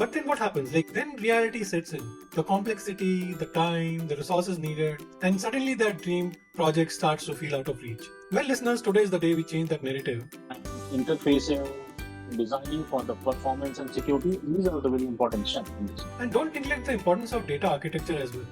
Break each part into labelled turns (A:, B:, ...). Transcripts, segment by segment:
A: But then what happens? Then reality sets in. The complexity, the time, the resources needed, and suddenly that dream project starts to feel out of reach. Well, listeners, today is the day we change that narrative.
B: Interfacing, designing for the performance and security, these are the very important steps in this.
A: And don't neglect the importance of data architecture as well.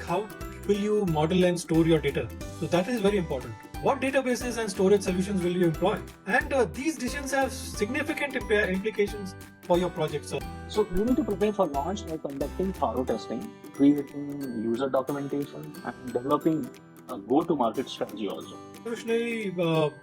A: How will you model and store your data? So that is very important. What databases and storage solutions will you employ? And these decisions have significant implications for your project.
B: So you need to prepare for launch by conducting thorough testing, creating user documentation, and developing a go-to-market strategy also.
A: Revolutionary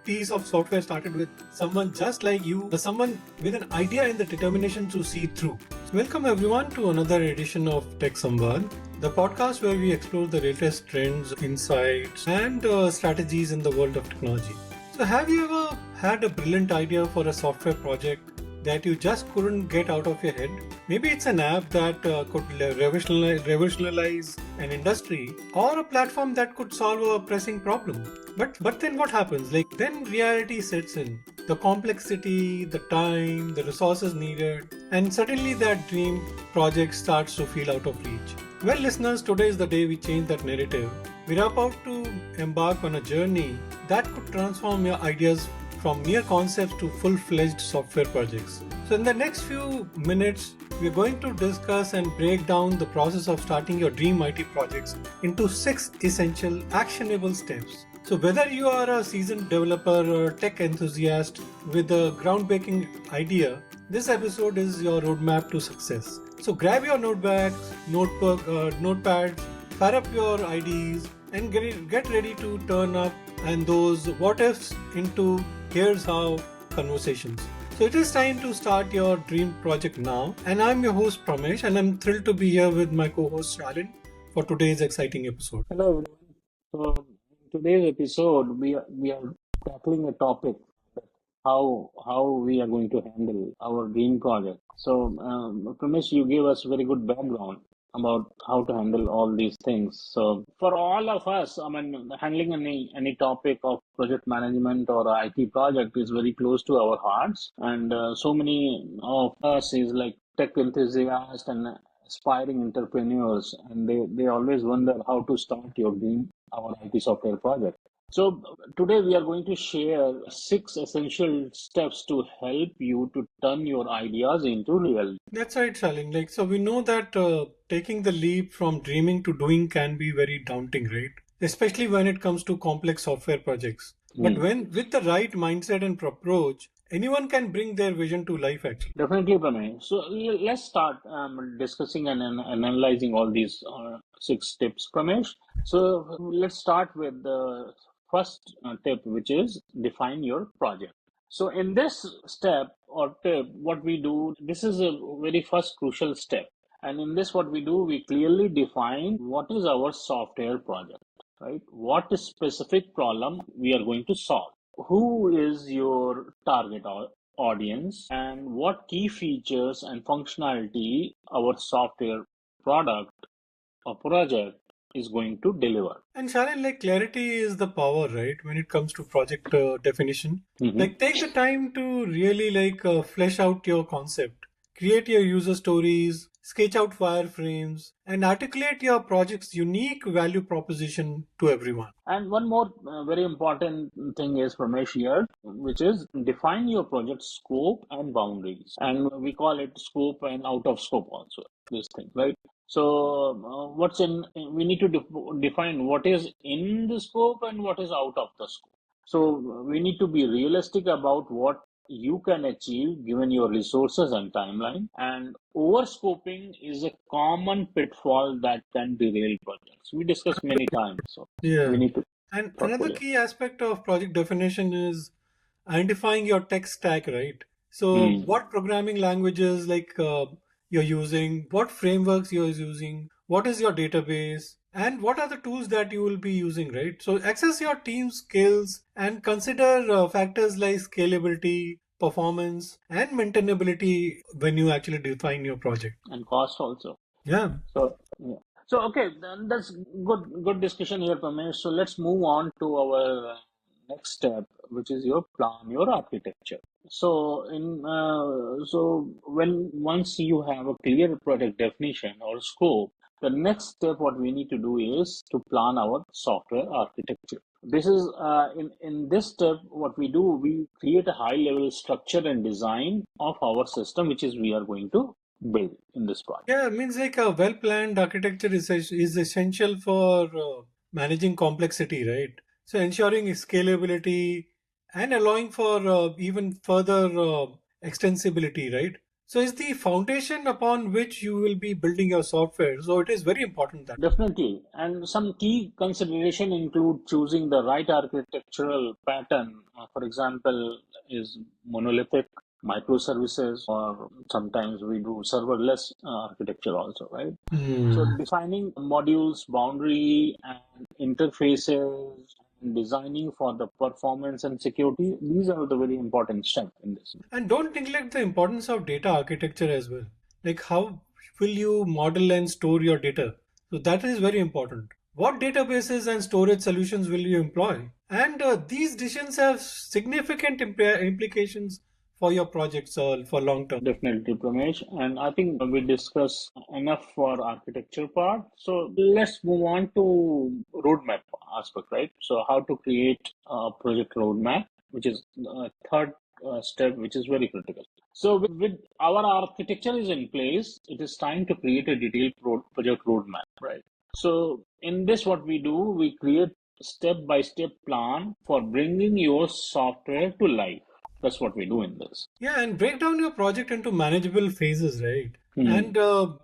A: piece of software started with someone just like you, someone with an idea and the determination to see through. Welcome everyone to another edition of Tech Samvad, the podcast where we explore the latest trends, insights, and strategies in the world of technology. So have you ever had a brilliant idea for a software project that you just couldn't get out of your head? Maybe it's an app that could revolutionize an industry, or a platform that could solve a pressing problem. But then what happens? Then reality sets in. The complexity, the time, the resources needed, and suddenly that dream project starts to feel out of reach. Well, listeners, today is the day we change that narrative. We're about to embark on a journey that could transform your ideas from mere concepts to full-fledged software projects. So in the next few minutes, we're going to discuss and break down the process of starting your dream IT projects into 6 essential actionable steps. So whether you are a seasoned developer or a tech enthusiast with a groundbreaking idea, this episode is your roadmap to success. So grab your notepads, fire up your IDs, and get ready to turn up and those what ifs into here's how conversations. So it is time to start your dream project now, and I'm your host Pramesh, and I'm thrilled to be here with my co-host Shalin for today's exciting episode.
B: Hello everyone. So in today's episode, we are tackling a topic that how we are going to handle our dream project. So Pramesh, you gave us very good background about how to handle all these things. So for all of us, handling any topic of project management or IT project is very close to our hearts, and so many of us is like tech enthusiasts and aspiring entrepreneurs, and they always wonder how to start your dream, our IT software project. So today we are going to share 6 essential steps to help you to turn your ideas into reality.
A: That's right, Shalin. So we know that taking the leap from dreaming to doing can be very daunting, right? Especially when it comes to complex software projects. But when with the right mindset and approach, anyone can bring their vision to life actually.
B: Definitely, Pranay. So let's start discussing and analyzing all these 6 tips, Pramesh. So let's start with the first tip, which is define your project. So in this step or tip, what we do, this is a very first crucial step. And in this, what we do, we clearly define what is our software project, right? What specific problem we are going to solve. Who is your target audience, and what key features and functionality our software product or project is going to deliver.
A: And Shalin, clarity is the power, right? When it comes to project definition, take the time to really flesh out your concept, create your user stories, sketch out wireframes, and articulate your project's unique value proposition to everyone.
B: And one more very important thing is Ramesh here, which is define your project scope and boundaries. And we call it scope and out of scope also, this thing, right? So we need to define what is in the scope and what is out of the scope. So we need to be realistic about what you can achieve given your resources and timeline. And overscoping is a common pitfall that can derail projects. We discussed many times. So
A: Yeah.
B: we need to.
A: And another key aspect of project definition is identifying your tech stack, right? So what programming languages you're using, what frameworks you're using, what is your database, and what are the tools that you will be using, right? So access your team's skills and consider factors like scalability, performance, and maintainability when you actually define your project.
B: And cost also.
A: Yeah.
B: So okay, then that's good discussion here, Pamesh. So let's move on to our next step, which is your plan, your architecture. So when once you have a clear project definition or scope, the next step what we need to do is to plan our software architecture. This is in this step what we do, we create a high level structure and design of our system, which is we are going to build in this project.
A: Yeah, it means like a well planned architecture is essential for managing complexity, right? So ensuring scalability and allowing for even further extensibility, right? So it's the foundation upon which you will be building your software. So it is very important that.
B: Definitely. And some key consideration include choosing the right architectural pattern. For example, is monolithic microservices, or sometimes we do serverless architecture also, right? So
A: Hmm.
B: defining modules, boundary and interfaces, and designing for the performance and security, these are the very important steps in this.
A: And don't neglect the importance of data architecture as well. Like how will you model and store your data? So that is very important. What databases and storage solutions will you employ? And these decisions have significant implications for your projects for long term.
B: Definitely, Pramesh. And I think we discussed enough for architecture part. So let's move on to roadmap aspect, right? So how to create a project roadmap, which is third step, which is very critical. So with our architecture is in place, it is time to create a detailed project roadmap, right? So in this, what we do, we create step-by-step plan for bringing your software to life. That's what we do in this.
A: Yeah, and break down your project into manageable phases, right?
B: Hmm.
A: And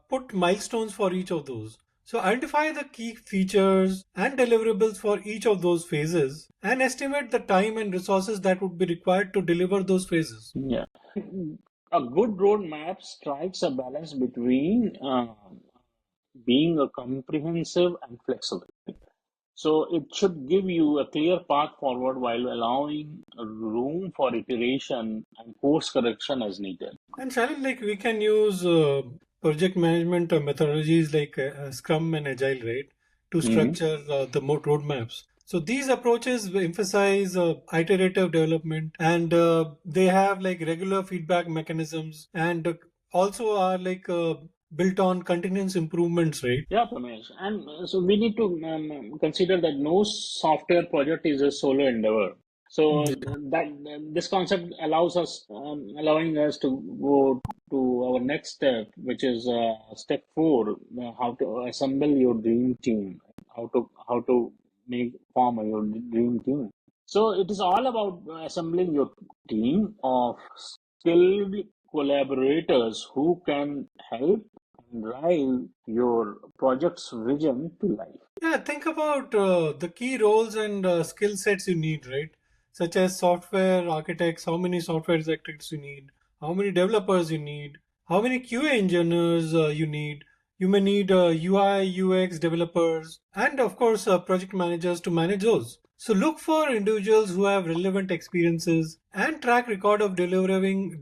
A: put milestones for each of those. So identify the key features and deliverables for each of those phases and estimate the time and resources that would be required to deliver those phases.
B: Yeah. A good roadmap strikes a balance between being a comprehensive and flexible. So it should give you a clear path forward while allowing room for iteration and course correction as needed.
A: And Shalin, like we can use project management methodologies like Scrum and Agile, right, to
B: Hmm.
A: structure the roadmaps. So these approaches emphasize iterative development, and they have like regular feedback mechanisms, and also are like built on continuous improvements, right?
B: Yeah, Pramesh. And so we need to consider that no software project is a solo endeavor. So
A: Yeah.
B: that this concept allows us, allowing us to go to our next step, which is step four, how to assemble your dream team, how to make form your dream team. So it is all about assembling your team of skilled collaborators who can help drive your project's vision to life.
A: Yeah, think about the key roles and skill sets you need, right? Such as software architects, how many software architects you need, how many developers you need, how many QA engineers you need. You may need UI, UX developers, and of course, project managers to manage those. So look for individuals who have relevant experiences and track record of delivering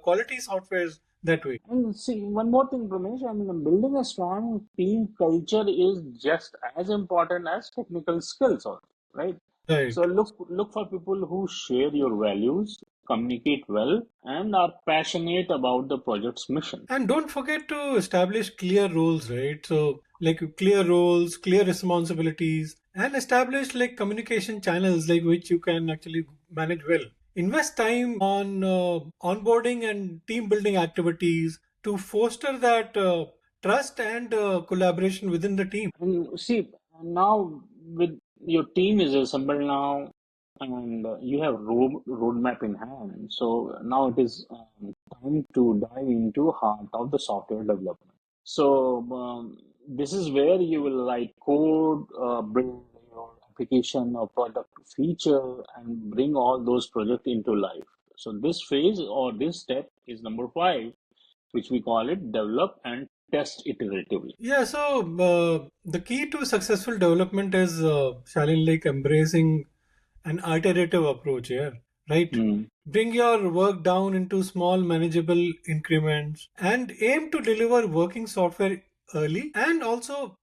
A: quality softwares that way.
B: And see, one more thing, Ramesh, I mean, building a strong team culture is just as important as technical skills, also, right?
A: Right.
B: So look for people who share your values, communicate well, and are passionate about the project's mission.
A: And don't forget to establish clear roles, right? So, like clear roles, clear responsibilities, and establish like communication channels, like which you can actually manage well. Invest time on onboarding and team building activities to foster that trust and collaboration within the team.
B: And see, now with your team is assembled now, and you have roadmap in hand. So now it is time to dive into heart of the software development. So this is where you will like code, build your application or product feature, and bring all those projects into life. So this phase or this step is number five, which we call it develop and test iteratively.
A: Yeah, so the key to successful development is, Shalin, like embracing an iterative approach here, right?
B: Hmm.
A: Bring your work down into small, manageable increments and aim to deliver working software early and also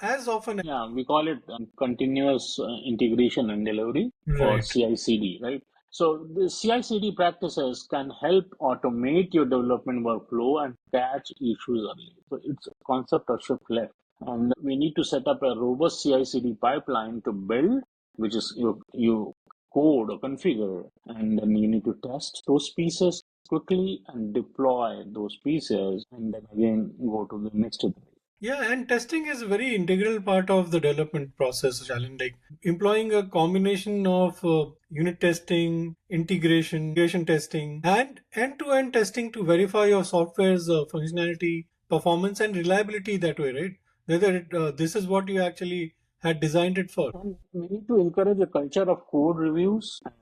A: as often.
B: Yeah, we call it continuous integration and delivery, or
A: Right.
B: CI/CD, right? So the CI/CD practices can help automate your development workflow and catch issues early. So it's a concept of shift left. And we need to set up a robust CI/CD pipeline to build, which is you code or configure, and then you need to test those pieces quickly and deploy those pieces, and then again go to the next iteration.
A: Yeah, and testing is a very integral part of the development process, Shalin. Like employing a combination of unit testing, integration testing, and end-to-end testing to verify your software's functionality, performance, and reliability that way, right? Whether this is what you actually had designed it for.
B: And we need to encourage a culture of code reviews and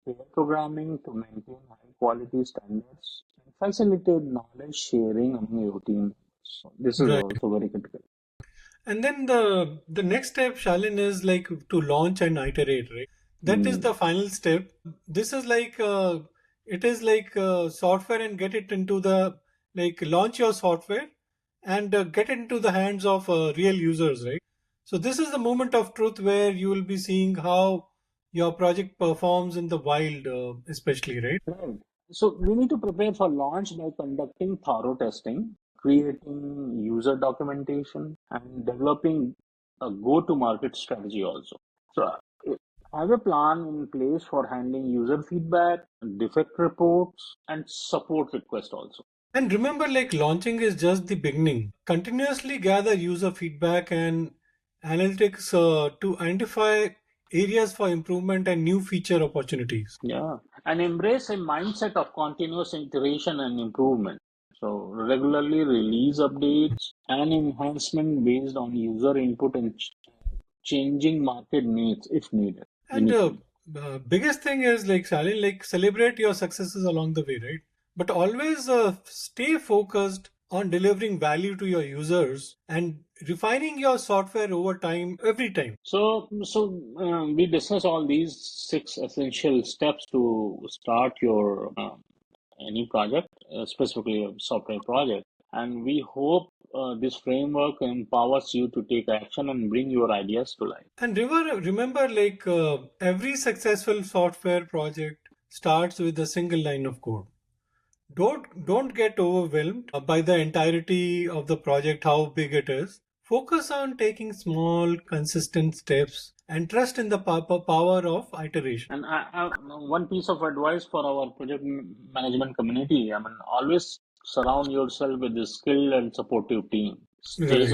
B: pair programming to maintain high quality standards and facilitate knowledge sharing among your team. So this is
A: Right.
B: also very critical.
A: And then the next step, Shalin, is like to launch and iterate, right? That is
B: Mm.
A: the final step. This is like it is like software and get it into the like launch your software and get it into the hands of real users, right? So this is the moment of truth where you will be seeing how your project performs in the wild, especially, right?
B: Right. So we need to prepare for launch by conducting thorough testing, creating user documentation, and developing a go-to-market strategy also. So have a plan in place for handling user feedback, defect reports, and support requests also.
A: And remember, like launching is just the beginning. Continuously gather user feedback and analytics to identify areas for improvement and new feature opportunities.
B: Yeah, and embrace a mindset of continuous iteration and improvement. So regularly release updates and enhancement based on user input and changing market needs if needed. We
A: And
B: need to.
A: biggest thing is like Sally, like celebrate your successes along the way, right? But always stay focused on delivering value to your users and refining your software over time, every time.
B: So we discuss all these six essential steps to start your any project, specifically a software project. And we hope this framework empowers you to take action and bring your ideas to life.
A: And remember, like every successful software project starts with a single line of code. Don't get overwhelmed by the entirety of the project, how big it is. Focus on taking small, consistent steps and trust in the power of iteration.
B: And one piece of advice for our project management community, I mean, always surround yourself with a skilled and supportive team.
A: Right.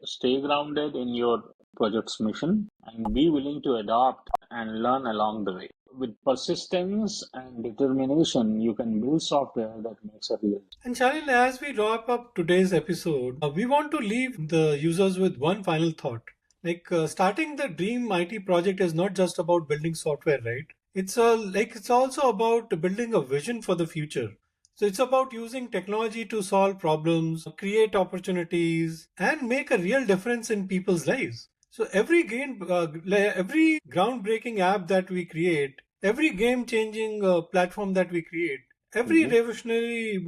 B: Stay grounded in your project's mission and be willing to adapt and learn along the way. With persistence and determination, you can build software that makes a real.
A: And Shalin, as we wrap up today's episode, we want to leave the users with one final thought. Like starting the dream IT project is not just about building software, right? It's also about building a vision for the future. So it's about using technology to solve problems, create opportunities, and make a real difference in people's lives. So every groundbreaking app that we create, every game-changing platform that we create, every
B: Mhm.
A: revolutionary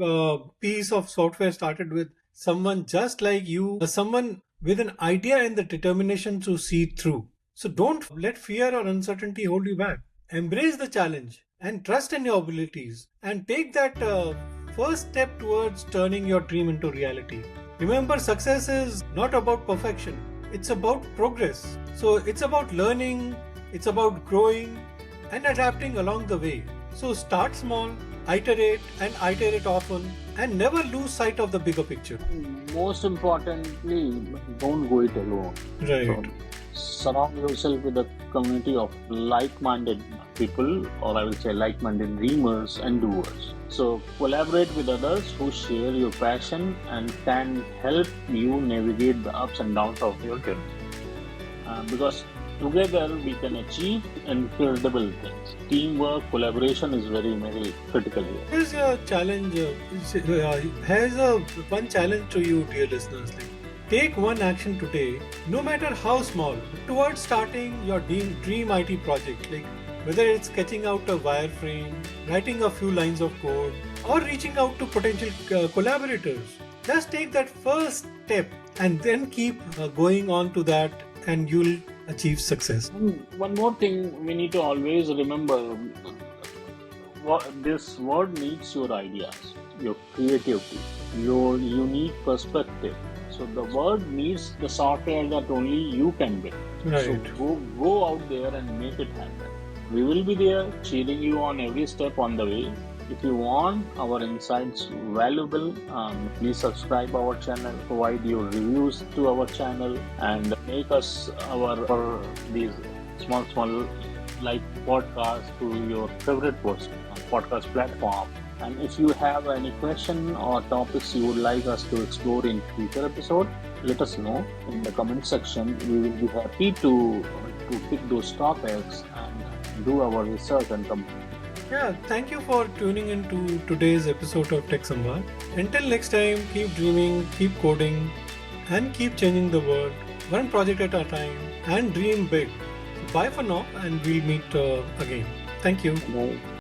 A: piece of software started with someone just like you, someone with an idea and the determination to see through. So don't let fear or uncertainty hold you back. Embrace the challenge and trust in your abilities and take that first step towards turning your dream into reality. Remember, success is not about perfection, it's about progress. So it's about learning, it's about growing and adapting along the way. So start small, iterate often, and never lose sight of the bigger picture.
B: Most importantly, don't go it alone.
A: Right.
B: So surround yourself with a community of like-minded people, or I will say like-minded dreamers and doers. So collaborate with others who share your passion and can help you navigate the ups and downs of your journey. Because together we can achieve incredible things. Teamwork, collaboration is very, very critical here.
A: Here's a challenge. Here's a one challenge to you, dear listeners. Like, take one action today, no matter how small, towards starting your dream IT project. Like whether it's sketching out a wireframe, writing a few lines of code, or reaching out to potential collaborators. Just take that first step and then keep going on to that, and you'll achieve success.
B: And one more thing we need to always remember, this world needs your ideas, your creativity, your unique perspective. So the world needs the software that only you can build. So
A: Right.
B: go out there and make it happen. We will be there cheering you on every step on the way. If you want our insights valuable, please subscribe our channel, provide your reviews to our channel, and make us our these small like podcast to your favorite podcast platform. And if you have any question or topics you would like us to explore in future episode, let us know in the comment section. We will be happy to pick those topics and do our research and come.
A: Yeah, thank you for tuning in to today's episode of Tech Samvad. Until next time, keep dreaming, keep coding, and keep changing the world, one project at a time, and dream big. Bye for now, and we'll meet again. Thank you.
B: Bye.